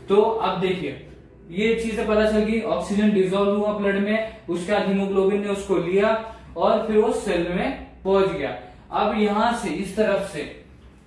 तो अब देखिए ये चीजें पता चल गई, ऑक्सीजन डिजोल्व हुआ ब्लड में, उसके बाद हीमोग्लोबिन ने उसको लिया और फिर वो सेल में पहुंच गया। अब यहां से इस तरफ से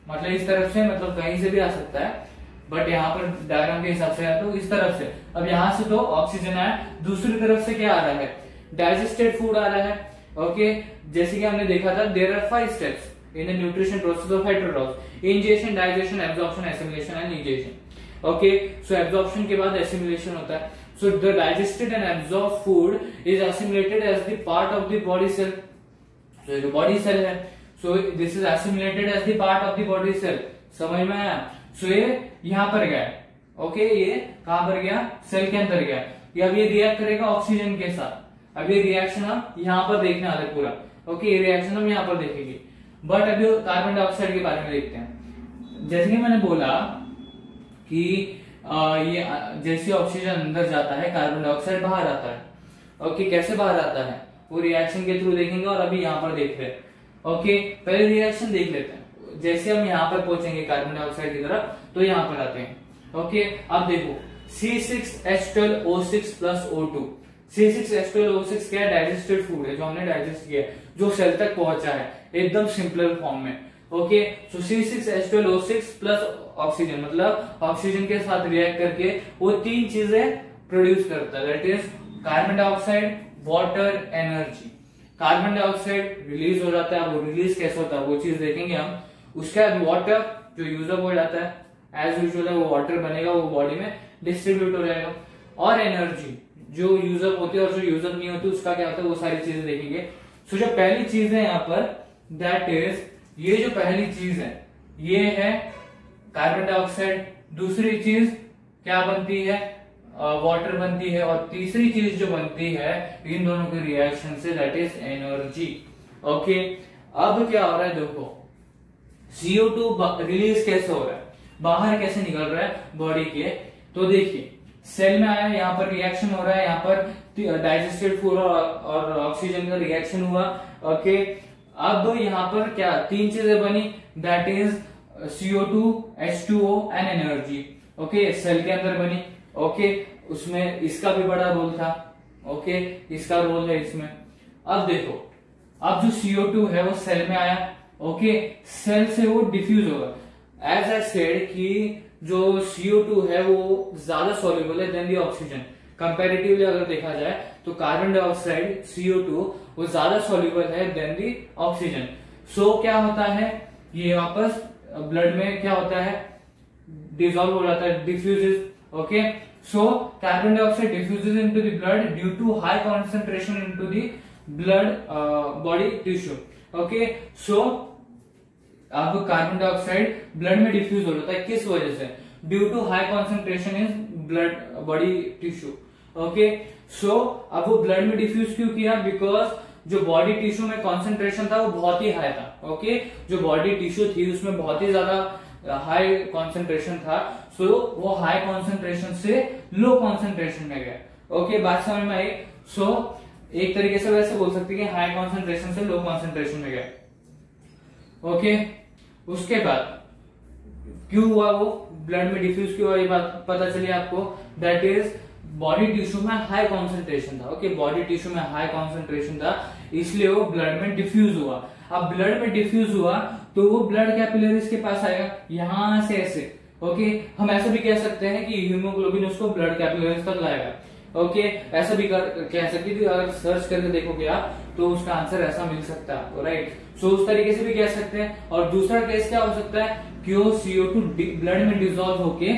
मतलब कहीं से भी आ सकता है, बट यहाँ पर डायग्राम के हिसाब से है तो इस तरफ से। अब यहाँ से तो ऑक्सीजन आया, दूसरी तरफ से क्या आ रहा है, डाइजेस्टेड फूड आ रहा है। ओके, जैसे कि हमने देखा था there are 5 steps in the nutrition process of heterodox: ingestion, digestion, absorption, assimilation and nutrition. Okay, so absorption के बाद एसिमिलेशन होता है। So the digested and absorb food is assimilated as the part of the body cell. So ये body cell है, so this is assimilated as the part of the body cell. समझ में आया? सो ये यहां पर गया। ओके, ये कहां पर गया, सेल के अंदर गया। अब ये रिएक्ट करेगा ऑक्सीजन के साथ। अब ये रिएक्शन हम यहाँ पर देखने वाले पूरा। ओके, ये रिएक्शन हम यहाँ पर देखेंगे, बट अभी कार्बन डाइऑक्साइड के बारे में देखते हैं। जैसे कि मैंने बोला कि ये जैसे ऑक्सीजन अंदर जाता है कार्बन डाइऑक्साइड बाहर आता है। ओके, कैसे बाहर आता है वो रिएक्शन के थ्रू देखेंगे और अभी यहाँ पर देख रहे हैं। ओके, पहले रिएक्शन देख लेते हैं। जैसे हम यहाँ पर पहुंचेंगे कार्बन डाइऑक्साइड की तरफ तो यहाँ पर आते हैं। ओके, अब देखो C6H12O6 प्लस O2। C6H12O6 क्या है, डाइजेस्टेड फूड है जो हमने डाइजेस्ट किया है, जो सेल तक पहुंचा है एकदम सिंपल फॉर्म में। ओके, सो C6H12O6 प्लस ऑक्सीजन मतलब ऑक्सीजन के साथ रिएक्ट करके वो तीन चीजें प्रोड्यूस करता है, that is carbon dioxide, water, energy. Carbon dioxide release हो जाता है, वो रिलीज कैसे होता है वो चीज देखेंगे हम। उसके बाद वाटर जो यूजअप हो जाता है, एज यूजुअल है वो वाटर बनेगा, वो बॉडी में डिस्ट्रीब्यूट हो जाएगा। और एनर्जी जो यूजअप होती है और जो यूजअप नहीं होती उसका क्या होता है वो सारी चीजें देखेंगे। सो जो पहली चीज है यहाँ पर दैट इज, ये जो पहली चीज है ये है कार्बन डाइऑक्साइड। दूसरी चीज क्या बनती है, वाटर बनती है। और तीसरी चीज जो बनती है इन दोनों के reaction say that is energy. Okay, अब क्या हो रहा है देखो, CO2 रिलीज कैसे हो रहा है, बाहर कैसे निकल रहा है बॉडी के। तो देखिए सेल में आया, यहाँ पर रिएक्शन हो रहा है, यहाँ पर डाइजेस्टेड फूड और ऑक्सीजन का रिएक्शन हुआ। ओके, अब यहाँ पर क्या तीन चीजें बनी, that is CO2, H2O and energy. Okay, cell के अंदर बनी। ओके, उसमें इसका भी बड़ा रोल था। ओके, इसका रोल है इसमें। अब देखो, अब जो CO2 है वो सेल में आया। ओके, सेल से वो डिफ्यूज होगा। एज आई सेड कि जो CO2 है वो ज्यादा सॉल्युबल है देन दी ऑक्सीजन। कंपैरेटिवली अगर देखा जाए तो कार्बन डाइऑक्साइड CO2 वो ज्यादा सॉल्युबल है देन दी ऑक्सीजन। सो क्या होता है, ये वापस ब्लड में क्या होता है, डिसॉल्व हो जाता है, diffuses. Okay, so carbon dioxide diffuses into the blood due to high concentration into the blood body tissue. Okay, so अब कार्बन डाइऑक्साइड ब्लड में डिफ्यूज हो जाता है, किस वजह से, due to high concentration in blood body tissue. Okay, so अब वो ब्लड में डिफ्यूज क्यों किया, बिकॉज जो बॉडी टिश्यू में कॉन्सेंट्रेशन था वो बहुत ही हाई था। ओके, जो बॉडी टिश्यू थी उसमें बहुत ही ज्यादा हाई कॉन्सेंट्रेशन था। सो वो हाई कॉन्सेंट्रेशन से लो कॉन्सेंट्रेशन में गया। ओके, बात समझ में आई। सो एक तरीके से वैसे बोल सकते हैं कि हाई कॉन्सेंट्रेशन से लो कॉन्सेंट्रेशन में गया। ओके, उसके बाद क्यों हुआ, वो ब्लड में डिफ्यूज क्यों हुआ ये बात पता चली आपको, दैट इज बॉडी टिश्यू में हाई कॉन्सेंट्रेशन था। ओके, बॉडी टिश्यू में हाई कॉन्सेंट्रेशन था इसलिए वो ब्लड में डिफ्यूज हुआ। अब ब्लड में डिफ्यूज हुआ तो वो ब्लड कैपिलरीज के पास आएगा, यहां से ऐसे। ओके, हम ऐसा भी कह सकते हैं कि हीमोग्लोबिन उसको ब्लड कैपिलरीज तक लाएगा। ओके, ऐसा भी कह सकते हैं, अगर सर्च करके देखोगे आप तो उसका आंसर ऐसा मिल सकता है, राइट। सो उस तरीके से भी कह सकते हैं। और दूसरा केस क्या हो सकता है कि वो CO2 ब्लड में डिसॉल्व होके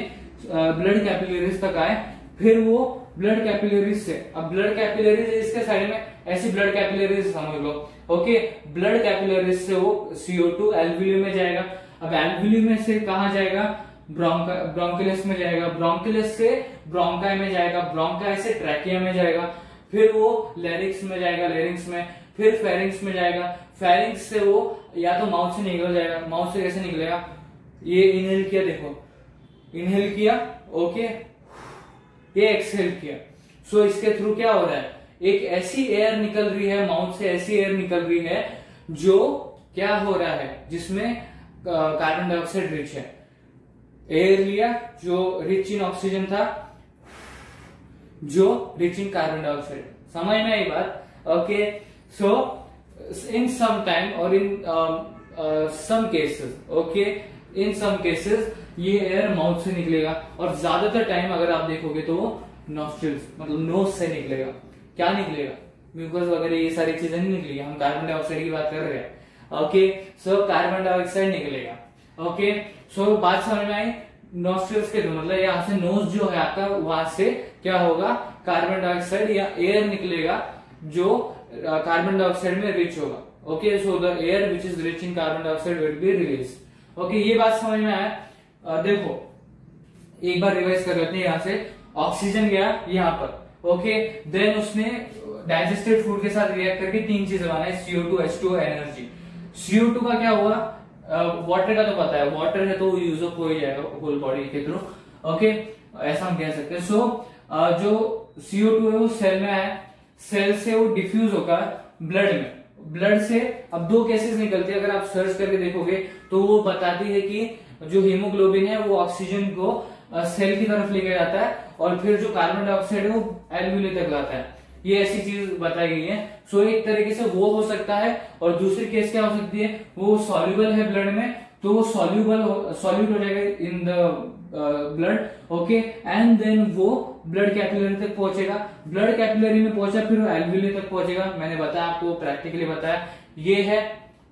ब्लड कैपिलरीज तक आए, फिर वो ब्लड कैपिलरीज से, अब ब्लड कैपिलरीज इसके साइड में ऐसी ब्लड कैपिलरीज समझ लो। ओके, ब्लड कैपिलरीज से वो CO2 एल्वियली में जाएगा। अब एल्वियली में से कहा जाएगा, ब्रोंकिलस में जाएगा, ब्रोंकिलस से ब्रोंकाई में जाएगा, ब्रोंकाई से ट्रैकिया में जाएगा, फिर वो लैरिंक्स में जाएगा, लैरिंक्स में फिर फेरिंक्स में जाएगा, फेरिंक्स से वो या तो माउथ से निकल जाएगा। माउथ से कैसे निकलेगा, ये इनहेल किया, देखो इनहेल किया, ओके, ये एक्सहेल किया। सो इसके थ्रू क्या हो रहा है, एक ऐसी एयर निकल रही है माउथ से, ऐसी एयर निकल रही है जो क्या हो रहा है, जिसमें कार्बन डाइऑक्साइड रिच है। एयर लिया जो रिच इन ऑक्सीजन था, जो रिच इन कार्बन डाइऑक्साइड। समझ में आई बात? ओके, सो इन सम टाइम और इन सम केसेस, ओके, इन सम केसेस ये एयर माउथ से निकलेगा, और ज्यादातर टाइम अगर आप देखोगे तो वो नॉस्ट्रिल्स मतलब नोज से निकलेगा। क्या निकलेगा? म्यूकस वगैरह ये सारी चीजें नहीं निकलेगी, हम कार्बन डाइऑक्साइड की बात कर रहे हैं। ओके, सो कार्बन डाइऑक्साइड निकलेगा। ओके, सो बात समझ में आई? नॉस्ट्रिल्स के थ्रू मतलब यहाँ से नोज जो है आपका, वहां से क्या होगा, कार्बन डाइऑक्साइड या एयर निकलेगा जो कार्बन डाइऑक्साइड में रिच होगा। Okay, so the air which is rich in carbon dioxide will be release. Okay, ये बात समझ में आया? देखो एक बार रिवाइज कर लेते हैं। यहाँ से ऑक्सीजन गया यहाँ पर, ओके, देन उसने डाइजेस्टेड फूड के साथ रिएक्ट करके तीन चीजें बनाई, CO2, H2O, एनर्जी। CO2 का क्या हुआ? वाटर का तो पता है, वाटर है तो यूज अप हो ही जाएगा होल बॉडी के थ्रू। ओके, ऐसा हम कह सकते हैं। सो जो CO2 है वो सेल में आया, सेल से वो डिफ्यूज होकर ब्लड में, ब्लड से अब दो केसेस निकलते हैं। अगर आप सर्च करके देखोगे तो वो बताती है कि जो हीमोग्लोबिन है वो ऑक्सीजन को सेल की तरफ लेके जाता है, और फिर जो कार्बन डाइऑक्साइड है वो एल्वियोली तक लाता है। ये ऐसी चीज बताई गई है। सो एक तरीके से वो हो सकता है, और दूसरी केस क्या हो सकती है, वो सॉल्युबल है ब्लड में, तो वो सॉल्यूट हो जाएगा in the blood. Okay, and then वो ब्लड कैपिलरी तक पहुंचेगा, ब्लड कैपिलरी में पहुंचा फिर वो एल्वियोली तक पहुंचेगा। मैंने बताया आपको, प्रैक्टिकली बताया। ये है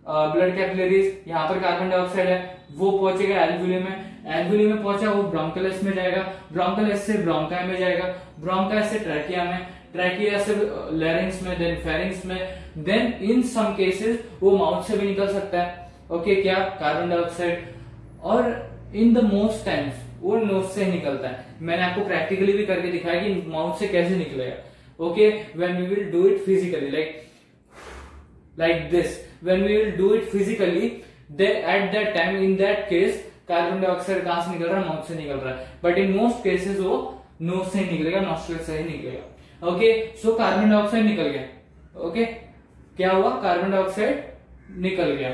ब्लड कैपिलरीज, यहाँ पर कार्बन डाइऑक्साइड है, वो पहुंचेगा एल्वियोली में, एल्वियोली में पहुंचा वो ब्रोंकलस में जाएगा, ब्रोंकलस से ब्रोंकाई में जाएगा, ब्रोंकाई से ट्रैकिया में, ट्रैकिया से लैरिंग्स में, देन फेरिंग्स में, देन इन सम केसेस वो माउथ से भी निकल सकता है। ओके, क्या कार्बन डाइऑक्साइड, और इन द मोस्ट टाइम्स वो नोज से निकलता है। मैंने आपको प्रैक्टिकली भी करके दिखाया कि माउथ से कैसे निकलेगा। Okay, when we will do it physically like this, when we will do it physically, then at that time in that case carbon dioxide कहां से निकल रहा है? माउथ से निकल रहा है, बट इन मोस्ट केसेस वो नोज से निकलेगा, नॉस्ट्रिल से ही निकलेगा। ओके, सो कार्बन डाइऑक्साइड निकल गया। ओके, क्या हुआ? कार्बन डाइऑक्साइड निकल गया।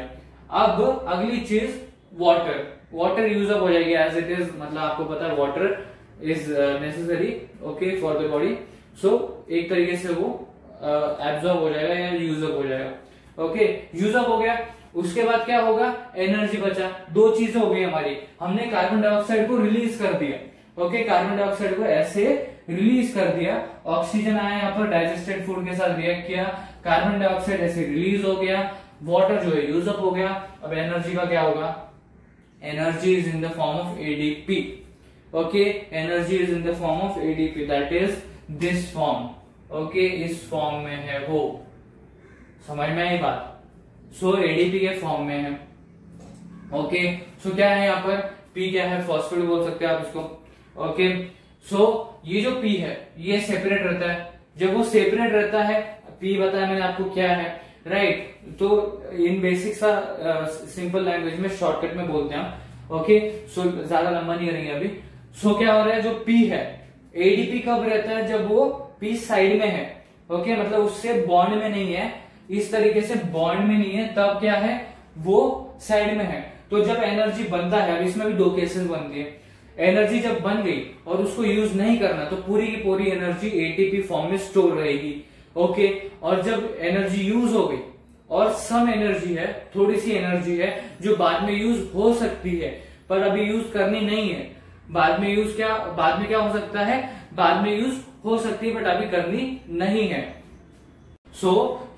अब अगली चीज वाटर, वाटर यूज अप हो जाएगी एज इट इज, मतलब आपको पता है water is necessary, okay, for the body. So एक तरीके से वो एब्जॉर्ब हो जाएगा या यूज अप हो जाएगा। ओके, यूज अप हो गया, उसके बाद क्या होगा? एनर्जी बचा। दो चीजें हो गई हमारी, हमने कार्बन डाइऑक्साइड को रिलीज कर दिया। ओके, कार्बन डाइऑक्साइड को ऐसे रिलीज कर दिया, ऑक्सीजन आया यहाँ पर, डाइजेस्टेड फूड के साथ रिएक्ट किया, कार्बन डाइऑक्साइड ऐसे रिलीज हो गया, वाटर जो है यूज अप हो गया। अब एनर्जी का क्या होगा? Energy is in the form of ADP. Okay, energy is in the form of ADP, that is this form. Okay, इस फॉर्म में है वो। समझ में आई बात? सो एडीपी के फॉर्म में है। ओके, सो क्या है यहाँ पर? पी क्या है? फॉस्फेट बोल सकते हैं आप इसको। ओके, सो ये जो पी है ये सेपरेट रहता है। जब वो सेपरेट रहता है, पी बताया मैंने आपको क्या है, राइट? तो इन बेसिक सा सिंपल लैंग्वेज में शॉर्टकट में बोलते हैं हम। ओके, सो ज्यादा लंबा नहीं करेंगे अभी। सो क्या हो रहा है? जो पी है, एडीपी कब रहता है? जब वो पी साइड में है। ओके, मतलब उससे बॉन्ड में नहीं है, इस तरीके से बॉन्ड में नहीं है, तब क्या है? वो साइड में है। तो जब एनर्जी बनता है, अब इसमें भी दो केसेस बनती है, एनर्जी जब बन गई और उसको यूज नहीं करना, तो पूरी की पूरी एनर्जी एटीपी फॉर्म में स्टोर रहेगी। ओके, और जब एनर्जी यूज हो गई और सम एनर्जी है, थोड़ी सी एनर्जी है जो बाद में यूज हो सकती है, पर अभी यूज करनी नहीं है। बाद में क्या हो सकता है? बाद में यूज हो सकती है, बट अभी करनी नहीं है। सो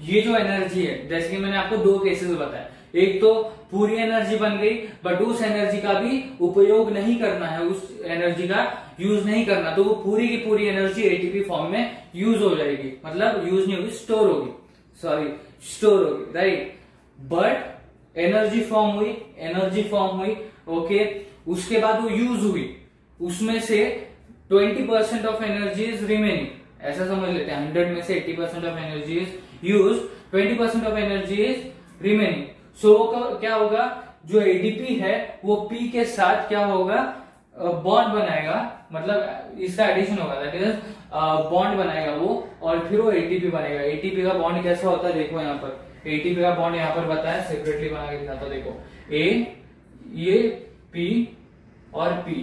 ये जो एनर्जी है, जैसे कि मैंने आपको दो केसेस बताया, एक तो पूरी एनर्जी बन गई बट उस एनर्जी का भी उपयोग नहीं करना है, उस एनर्जी का यूज नहीं करना, तो वो पूरी की पूरी एनर्जी एटीपी फॉर्म में यूज हो जाएगी, मतलब यूज नहीं होगी, स्टोर होगी, राइट? बट एनर्जी फॉर्म हुई, ओके, उसके बाद वो यूज हुई, उसमें से 20% ऑफ एनर्जी इज रिमेनिंग, ऐसा समझ लेते हैं। 100 में से 80% of energy is use, 20% of energy is remaining. So क्या होगा? जो एडीपी है वो पी के साथ क्या होगा? बॉन्ड बनाएगा, मतलब इसका एडिशन होगा, दैट इज बॉन्ड बनाएगा वो, और फिर वो एटीपी बनेगा। एटीपी का बॉन्ड कैसा होता है? देखो यहाँ पर एटीपी का बॉन्ड यहाँ पर बताया, सेपरेटली बना के दिखाता, देखो ये पी और P।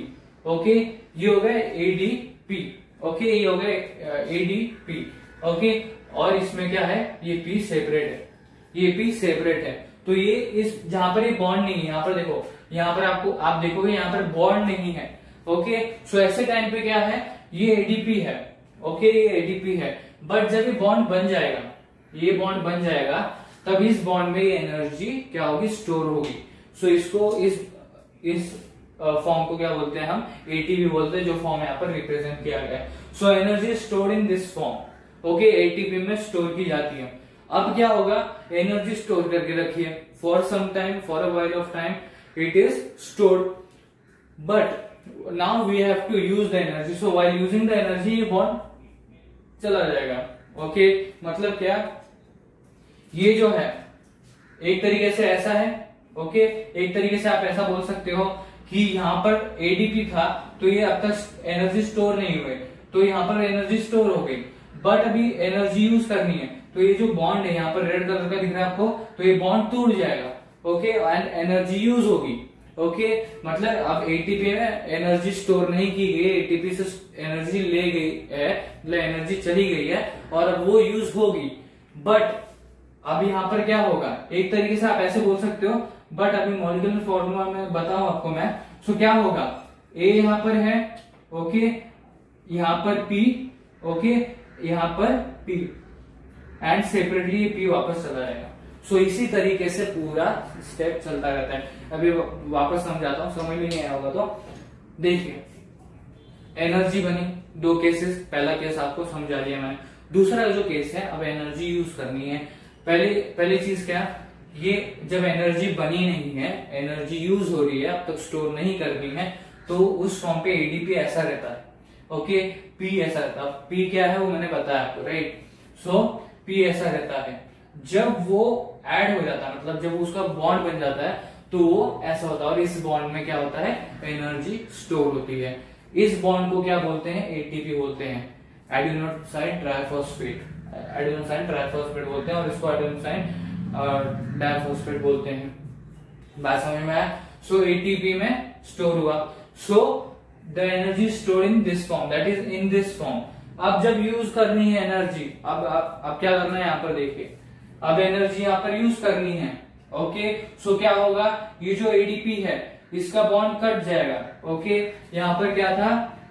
ओके, ये हो गया ADP। ओके, ये हो गया ADP। ओके, और इसमें क्या है, ये P सेपरेट है, ये P सेपरेट है। तो ये इस जहां पर ये बॉन्ड नहीं है, यहाँ पर देखो, यहाँ पर आपको आप देखोगे यहाँ पर बॉन्ड नहीं है। ओके, सो ऐसे टाइम पे क्या है, ये ADP है। ओके, ये ADP है, बट जब ये बॉन्ड बन जाएगा, ये बॉन्ड बन जाएगा, तब इस बॉन्ड में ये एनर्जी क्या होगी, स्टोर होगी। सो इसको इस फॉर्म को क्या बोलते हैं हम, ATP बोलते हैं, जो फॉर्म यहाँ पर रिप्रेजेंट किया गया है। So energy stored in this form. Okay, ATP में स्टोर की जाती है। अब क्या होगा, एनर्जी स्टोर करके रखिए, for some time, for a while of time it is stored, but now we have to use the energy. So while using the energy ये बॉन्ड चला जाएगा। ओके, मतलब क्या, ये जो है एक तरीके से ऐसा है। ओके, एक तरीके से आप ऐसा बोल सकते हो कि यहाँ पर ADP था, तो ये अब तक एनर्जी स्टोर नहीं हुए, तो यहाँ पर एनर्जी स्टोर हो गई, बट अभी एनर्जी यूज करनी है, तो ये जो बॉन्ड है यहाँ पर रेड कलर का दिख रहा है आपको, तो ये बॉन्ड टूट जाएगा। ओके, एंड एनर्जी यूज होगी। ओके, मतलब अब ATP में एनर्जी स्टोर नहीं की गई, ATP से एनर्जी ले गई है, मतलब एनर्जी चली गई है और अब वो यूज होगी। बट अब यहाँ पर क्या होगा, एक तरीके से आप ऐसे बोल सकते हो, बट अभी मॉलिक्यूलर फॉर्मूला में बताऊं आपको मैं। सो क्या होगा, A यहाँ पर है, ओके, यहाँ पर P, ओके, यहाँ पर P, एंड सेपरेटली P वापस चला जाएगा। सो इसी तरीके से पूरा स्टेप चलता रहता है। अभी वापस समझाता हूं, समझ में नहीं आया होगा तो देखिए। एनर्जी बनी, दो केसेस, पहला केस आपको समझा दिया मैंने। दूसरा जो केस है, अब एनर्जी यूज करनी है। पहली चीज क्या, ये जब एनर्जी बनी नहीं है, एनर्जी यूज हो रही है, अब तक स्टोर नहीं करनी है, तो उस फॉर्म पे ADP ऐसा रहता है। ओके, P ऐसा रहता है। P क्या है वो मैंने बताया आपको, राइट। सो P ऐसा रहता है। जब वो ऐड हो जाता है, मतलब जब उसका बॉन्ड बन जाता है, तो वो ऐसा होता है, और इस बॉन्ड में क्या होता है, एनर्जी स्टोर होती है। इस बॉन्ड को क्या बोलते हैं, ATP बोलते हैं, एडिनोसाइन ट्राइफॉस्फेट, एडिनोसाइन ट्राइफॉस्फेट बोलते हैं, और इसको एडिनोसाइन डाइफॉस्फेट बोलते हैं। बात समझ में आया। सो ATP में स्टोर हुआ, so the energy store in this form, that is in this form. अब जब यूज करनी है एनर्जी, अब क्या करना है, यहाँ पर देखिए, अब एनर्जी यहाँ पर यूज करनी है। ओके, सो क्या होगा, ये जो ADP है इसका बॉन्ड कट जाएगा। ओके, यहाँ पर क्या था,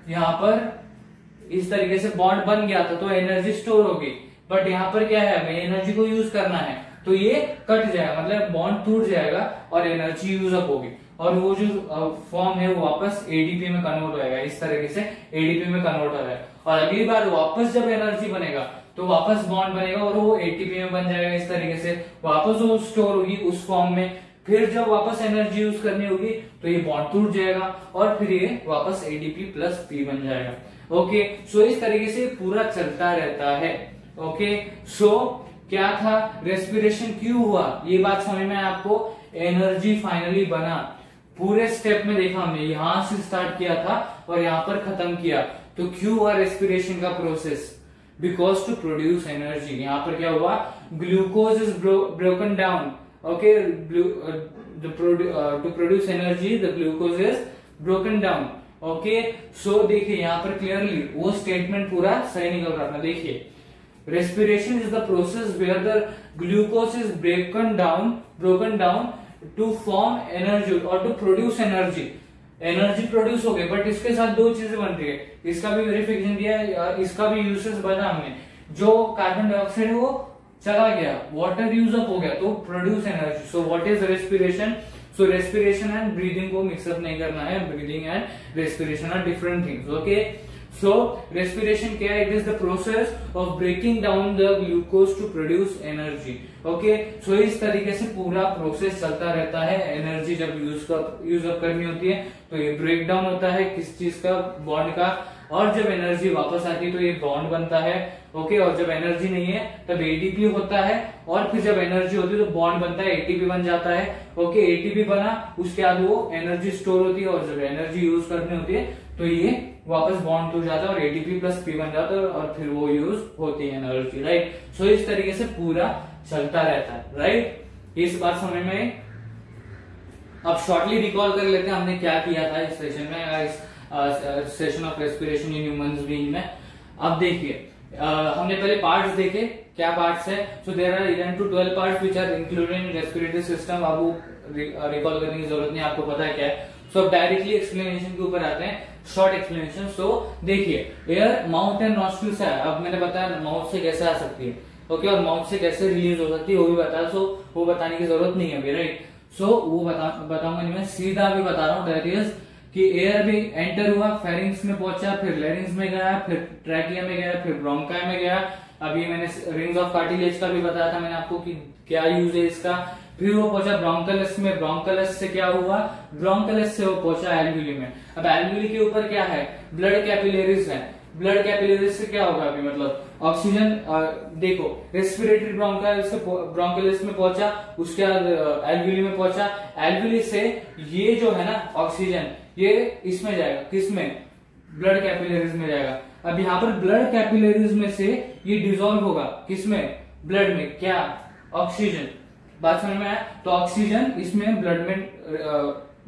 यहाँ पर इस तरीके से बॉन्ड बन गया था, तो एनर्जी स्टोर होगी, बट यहाँ पर क्या है, हमें एनर्जी को यूज करना है, तो ये कट जाएगा, मतलब बॉन्ड टूट जाएगा और एनर्जी यूज अप होगी, और वो जो फॉर्म है वो वापस ADP में कन्वर्ट हो जाएगा। इस तरीके से ADP में कन्वर्ट हो जाएगा, और अगली बार वापस जब एनर्जी बनेगा तो वापस बॉन्ड बनेगा और वो ATP में बन जाएगा। इस तरीके से वापस वो स्टोर होगी उस फॉर्म में। फिर जब वापस एनर्जी यूज करनी होगी तो ये बॉन्ड टूट जाएगा और फिर ये वापस ADP प्लस P बन जाएगा। ओके, सो इस तरीके से पूरा चलता रहता है। ओके, सो क्या था, रेस्पिरेशन क्यों हुआ, ये बात समझ में आपको। एनर्जी फाइनली बना, पूरे स्टेप में देखा हमने, यहां से स्टार्ट किया था और यहाँ पर खत्म किया, तो क्यों हुआ रेस्पिरेशन का process, because to produce energy. यहाँ पर क्या हुआ, glucose is broken down. Okay, to produce energy the glucose is broken down. Okay, so देखिए यहाँ पर क्लियरली वो स्टेटमेंट पूरा सही निकल रहा था। देखिए, respiration is the process where the glucose is broken down to form energy or to produce energy। Energy produce हो गई, बट इसके साथ दो चीजें बन रही है, इसका भी वेरिफिकेशन दिया है, इसका भी यूसेज बना हमने। जो कार्बन डाइऑक्साइड है वो चला गया, वाटर यूज अप हो गया, तो produce energy. So what is respiration, so respiration and breathing को मिक्सअप नहीं करना है, breathing and respiration are different things. Okay, so respiration क्या है, it is the process of breaking down the glucose to produce energy. Okay, so इस तरीके से पूरा प्रोसेस चलता रहता है। एनर्जी जब यूज अप करनी होती है तो ये ब्रेक डाउन होता है किस चीज का, बॉन्ड का, और जब एनर्जी वापस आती है तो ये बॉन्ड बनता है। ओके, और जब एनर्जी नहीं है तब ATP होता है, और फिर जब एनर्जी होती है तो बॉन्ड बनता है, ATP बन जाता है। ओके, ATP बना, उसके बाद वो एनर्जी स्टोर होती है, और जब एनर्जी यूज करनी होती है तो ये वापस बॉन्ड टूट जाता है और ATP प्लस P बन जाता है, और फिर वो यूज होती है एनर्जी। राइट, सो इस तरीके से पूरा चलता रहता है। राइट, इस बात समझ में। अब शॉर्टली रिकॉल कर लेते हैं हमने क्या किया था इस सेशन में, इस session of respiration in humans being में। अब देखिए हमने पहले पार्ट्स देखे, क्या पार्ट्स है। So there are 11 to 12 parts which are included in respiratory system. अब वो रिकॉल करने की जरूरत नहीं, आपको पता है क्या है। सो अब डायरेक्टली एक्सप्लेनेशन के ऊपर आते हैं, शॉर्ट एक्सप्लेनेशन। सो देखिए एयर माउथ एंड नॉस्ट्रिल्स है। अब मैंने बताया माउथ से कैसे आ सकती है, ओके, और माउथ से कैसे रिलीज हो सकती है वो भी बताया। सो वो बताने की जरूरत नहीं है अभी, राइट। सो वो बताऊंगा नहीं, मैं सीधा भी बता रहा हूँ, दैट इज कि एयर भी एंटर हुआ, फेरिंग्स में पहुंचा, फिर लेरिंग्स में गया, फिर ट्रैकिया में गया, फिर ब्रोंकाई में गया। अभी मैंने रिंग्स ऑफ कार्टिलेज का भी बताया था मैंने आपको कि क्या यूज है इसका। फिर वो पहुंचा ब्रोंकलस में, ब्रोंकलस से क्या हुआ, ब्रोंकलस से वो पहुंचा एल्व्यूली में। अब एल्व्यूली के ऊपर क्या है, ब्लड कैपिलरीज है। ब्लड कैपिलरीज से क्या होगा अभी, मतलब ऑक्सीजन, देखो रेस्पिरेटरी ब्रोंकलिस में पहुंचा, उसके बाद एल्व्यूली में पहुंचा। एल्व्यूली से ये जो है ना ऑक्सीजन, ये इसमें जाएगा, किसमें, ब्लड कैपिलरीज में जाएगा। अब यहाँ पर ब्लड कैपिलरीज में से ये डिसॉल्व होगा, किसमें, ब्लड में, क्या, ऑक्सीजन। बात समझ में आया। तो ऑक्सीजन इसमें ब्लड में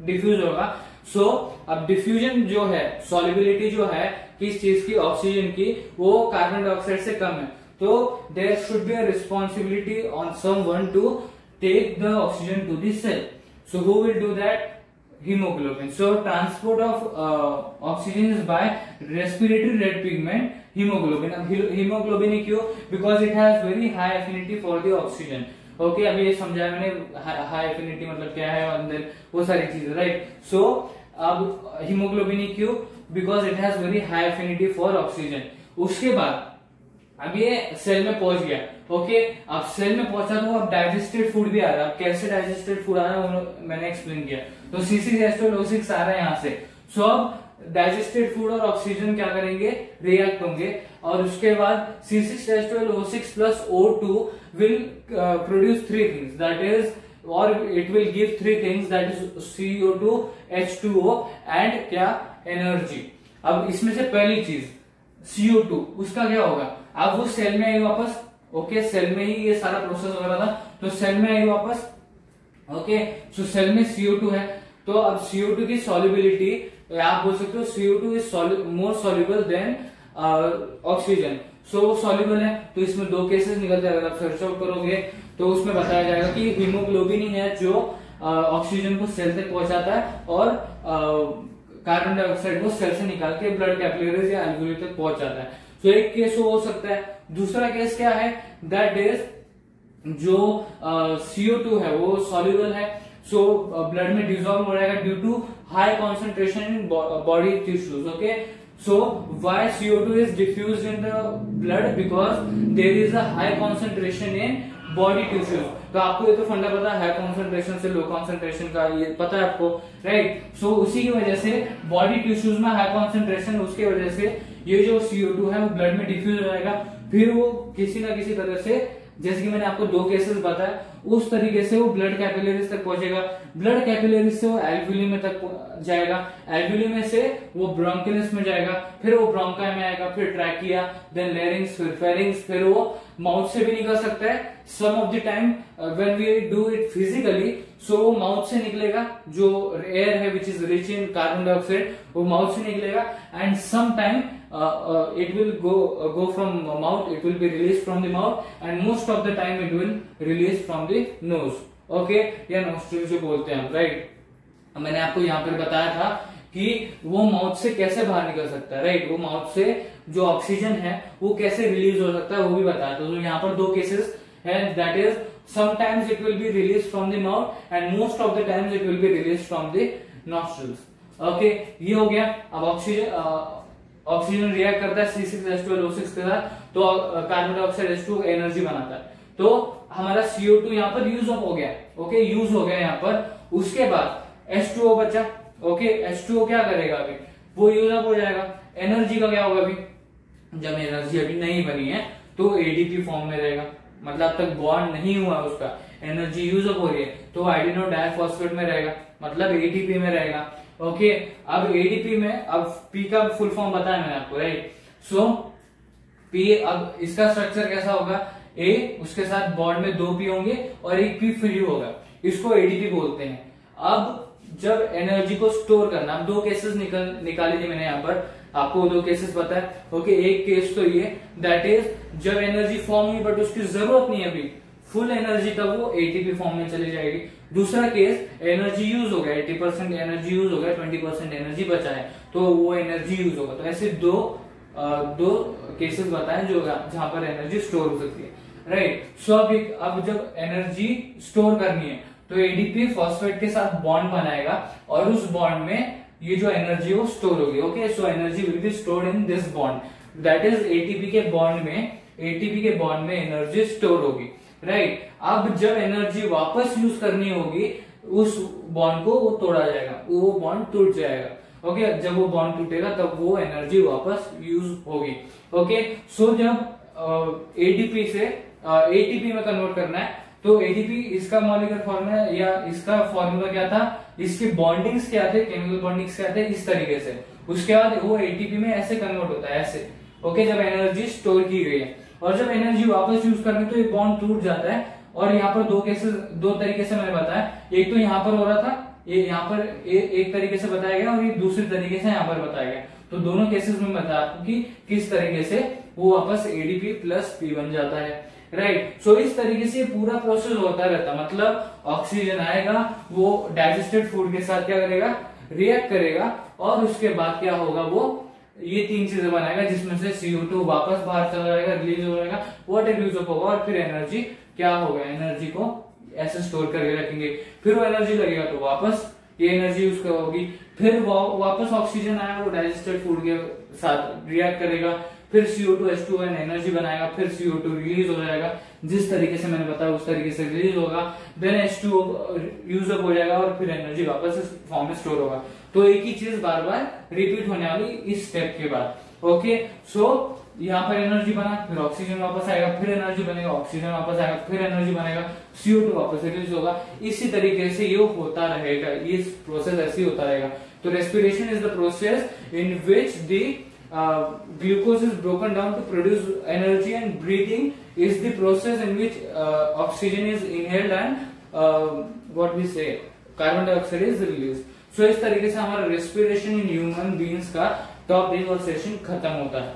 डिफ्यूज होगा। सो अब डिफ्यूजन जो है, सॉल्युबिलिटी जो है किस चीज की, ऑक्सीजन की, वो कार्बन डाइऑक्साइड से कम है। तो there should be a responsibility on someone to take the oxygen to the cell. So who will do that, hemoglobin. So transport of oxygen is by respiratory red pigment hemoglobin. अब hemoglobin ही क्यों, because it has very high affinity for the oxygen. Okay, अभी ये समझाया मैंने, high affinity मतलब क्या है, अंदर वो सारी चीजें, राइट। सो अब हीमोग्लोबिन ही क्यों, because it has very high affinity for oxygen. उसके बाद अब ये सेल में पहुंच गया, ओके। अब सेल में पहुंचा तो अब डाइजेस्टेड फूड भी आ रहा है। अब कैसे डाइजेस्टेड फूड आ रहा है मैंने एक्सप्लेन किया। तो C6H12O6 आ रहा है यहाँ से। सो अब डाइजेस्टेड फूड और ऑक्सीजन क्या करेंगे, रिएक्ट होंगे, और उसके बाद C6H12O6 plus O2 will produce three things, that is, or it will give three things, that is CO2, H2O and क्या, एनर्जी। अब इसमें से पहली चीज CO2, उसका क्या होगा, अब वो सेल में आई वापस, ओके, सेल में ही ये सारा प्रोसेस हो रहा था, तो सेल में आई वापस, ओके। सो सेल में CO2 है, तो अब CO2 की सॉल्युबिलिटी, आप बोल सकते हो CO2 is more soluble than oxygen. So वो सॉल्युबल है, तो इसमें दो केसेस निकलते हैं। अगर आप सर्च आउट करोगे तो उसमें बताया जाएगा कि हीमोग्लोबिन ही है जो ऑक्सीजन को सेल तक पहुंचाता है, और कार्बन डाइऑक्साइड को सेल से निकाल के ब्लड कैपिलरीज या एल्वुली तक पहुंच जाता है। तो एक केस हो सकता है। दूसरा केस क्या है, दैट इज जो CO2 है वो सॉल्युबल है, सो ब्लड में डिसॉल्व हो जाएगा due to high concentration in body tissues, okay. So why CO2 is diffused in the blood, because there is a high concentration in body tissues. तो आपको ये तो फंडा पता है, हाई कॉन्सेंट्रेशन से लो कॉन्सेंट्रेशन का, ये पता है आपको, राइट। सो उसी की वजह से बॉडी टिश्यूज में हाई कॉन्सेंट्रेशन, उसके वजह से ये जो CO2 है वो ब्लड में डिफ्यूज हो जाएगा। फिर वो किसी ना किसी तरह से, जैसे कि मैंने आपको दो केसेस बताया, उस तरीके से वो ब्लड कैपिलरीज तक पहुंचेगा। ब्लड कैपिलरीज से वो एल्वुली में तक जाएगा, एल्वुली में से वो ब्रोंकिलिस में जाएगा, फिर वो ब्रोंकाई में आएगा, फिर ट्रैकिया, देन लेरिंग्स, फिर फेरिंग्स, फिर वो माउथ से भी निकल सकता है। Some of the time when we do it physically, so वो माउथ से निकलेगा, जो एयर है which is rich in carbon dioxide, वो माउथ से निकलेगा। And some time it will go from mouth, it will be released from the mouth, and most of the time it will release from the nose, okay, या nostril जो बोलते हैं, right. मैंने आपको यहाँ पर बताया था कि वो माउथ से कैसे बाहर निकल सकता है, राइट। वो माउथ से जो ऑक्सीजन है वो कैसे रिलीज हो सकता है वो भी बताया था। तो यहाँ पर दो केसेस है, that is sometimes it will be released from the mouth and most of the times it will be released from the nostrils, okay। ये हो गया। अब ऑक्सीजन रिएक्ट करता है C6H12O6 के साथ, तो कार्बन डाइऑक्साइड H2 एनर्जी बनाता है, तो हमारा CO2 यहाँ पर यूज हो गया, ओके, यूज हो गया यहाँ पर। उसके बाद H2O बचा, ओके। H2O क्या करेगा अभी, वो यूज अप हो जाएगा। एनर्जी का क्या होगा अभी, जब एनर्जी अभी नहीं बनी है तो ADP फॉर्म में रहेगा, मतलब तक बॉन्ड नहीं हुआ उसका, एनर्जी यूज अप हो रही है, तो आइडिनो डाइफॉस्फेट में रहेगा, मतलब ATP में रहेगा, ओके। अब ADP में, अब P का फुल फॉर्म बताया मैंने आपको, राइट। सो P, अब इसका स्ट्रक्चर कैसा होगा, A, उसके साथ बॉन्ड में दो P होंगे और एक P फ्री होगा, इसको ADP बोलते हैं। अब जब एनर्जी को स्टोर करना, अब दो केसेस निकाले थे मैंने यहाँ पर, आपको दो केसेस पता है। ओके, एक केस तो ये दैट इज जब एनर्जी फॉर्म हुई बट उसकी जरूरत नहीं है अभी, फुल एनर्जी तब वो एटीपी फॉर्म में चली जाएगी। दूसरा केस एनर्जी यूज हो गया, 80% एनर्जी यूज हो गया, 20% एनर्जी बचा है तो वो एनर्जी यूज होगा। तो ऐसे दो केसेस बताएं जो जहां पर एनर्जी स्टोर हो सकती है, राइट। सो अब जब एनर्जी स्टोर करनी है तो एडीपी फॉस्फेट के साथ बॉन्ड बनाएगा और उस बॉन्ड में ये जो एनर्जी वो स्टोर होगी। Okay, so energy will be stored in this bond, that is ATP के बॉन्ड में एनर्जी स्टोर होगी, राइट। अब जब एनर्जी वापस यूज करनी होगी उस बॉन्ड को वो तोड़ा जाएगा, वो बॉन्ड टूट जाएगा। ओके, जब वो बॉन्ड टूटेगा तब वो एनर्जी वापस यूज होगी। ओके, सो जब एडीपी से एटीपी में कन्वर्ट करना है तो एटीपी इसका मॉलिक्यूलर फॉर्मूला या इसका फॉर्मूला क्या था, इसके बॉन्डिंग्स क्या थे, केमिकल बॉन्डिंग्स क्या थे, इस तरीके से। उसके बाद वो एटीपी में ऐसे कन्वर्ट होता है, ऐसे। ओके, जब एनर्जी स्टोर की गई है और जब एनर्जी वापस यूज करनी तो ये बॉन्ड टूट जाता है। और यहाँ पर दो तरीके से मैंने बताया, एक तो यहाँ पर हो रहा था, ये यहाँ पर एक तरीके से बताया गया और ये दूसरी तरीके से यहाँ पर बताया गया। तो दोनों केसेस में बताया आपको कि किस तरीके से वो वापस एडीपी प्लस पी बन जाता है, राइट। सो इस तरीके से पूरा प्रोसेस होता रहता, मतलब ऑक्सीजन आएगा, वो डाइजेस्टेड फूड के साथ क्या करेगा, रिएक्ट करेगा और उसके बाद क्या होगा, वो ये तीन चीजें बनाएगा जिसमें से CO2 वापस बाहर चला जाएगा, रिलीज हो जाएगा, वाटर यूज अप होगा और फिर एनर्जी क्या होगा, एनर्जी को ऐसे स्टोर करके रखेंगे। फिर वो एनर्जी लगेगा तो वापस ये एनर्जी यूज होगी, फिर वापस ऑक्सीजन आएगा, वो डाइजेस्टेड फूड के साथ रिएक्ट करेगा, फिर CO2 H2O एनर्जी बनाएगा, फिर CO2 रिलीज हो जाएगा, जिस तरीके से मैंने बताया उस तरीके से रिलीज होगा, देन H2O यूज अप हो जाएगा और फिर एनर्जी वापस इस फॉर्म में स्टोर होगा। तो एक ही चीज बार बार रिपीट होने वाली इस स्टेप के बाद। ओके, सो यहाँ पर एनर्जी बना, फिर ऑक्सीजन वापस आएगा, फिर एनर्जी बनेगा, ऑक्सीजन वापस आएगा, फिर एनर्जी बनेगा, CO2 वापस रिलीज होगा। इसी तरीके से ये होता रहेगा, ये प्रोसेस ऐसे ही होता रहेगा। तो respiration is the process in which the glucose is broken down to produce energy, and breathing is the process in which oxygen is inhaled and what we say carbon dioxide is released. So इस तरीके से हमारा respiration in human beings का top 10 session खत्म होता है।